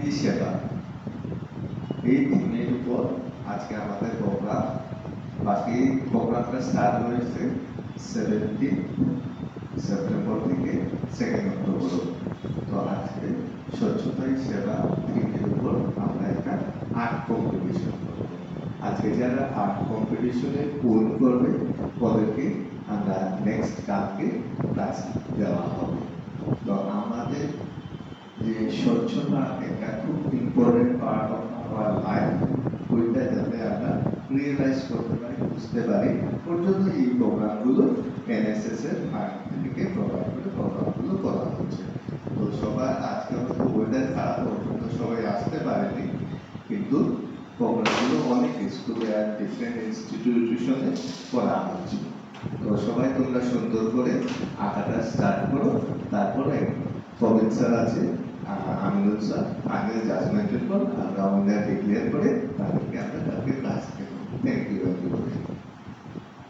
কি সেবা, এই থিমের উপর আজকে আমাদের প্রোগ্রাম। বাকি প্রোগ্রামটা স্টার্ট হয়েছে 17 সেপ্টেম্বর থেকে 2 অক্টোবর। তো আজকে স্বচ্ছতাই সেবা থিমের উপর আমরা একটা আর্ট কম্পিটিশন করব। আজকে যারা আর্ট কম্পিটিশনে উইন করবে তাদেরকে আমরা নেক্সট কালকে ক্লাস দেওয়া হবে। তো আমাদের যে স্বচ্ছতা একটা খুব important part of our life, ওইটা যাতে আমরা রিয়েলাইজ করতে পারি, বুঝতে পারি, ওর জন্য এই প্রোগ্রামগুলো এনএসএস এর ফান্ড থেকে প্রোভাইড করে প্রোগ্রামগুলো করা হচ্ছে। তো সবাই আজকে হয়তো ওয়েদার খারাপ, ওর জন্য সবাই আসতে পারেনি, কিন্তু প্রোগ্রামগুলো অনেক স্কুলে আর ডিফারেন্ট ইনস্টিটিউশনে করা হচ্ছে। তো সবাই তোমরা সুন্দর করে আঁকাটা স্টার্ট করো। তারপরে প্রবীণ স্যার আছে, আমিনুল স্যার আগে জাজমেন্টের পর আমরা উইনার ডিক্লেয়ার করে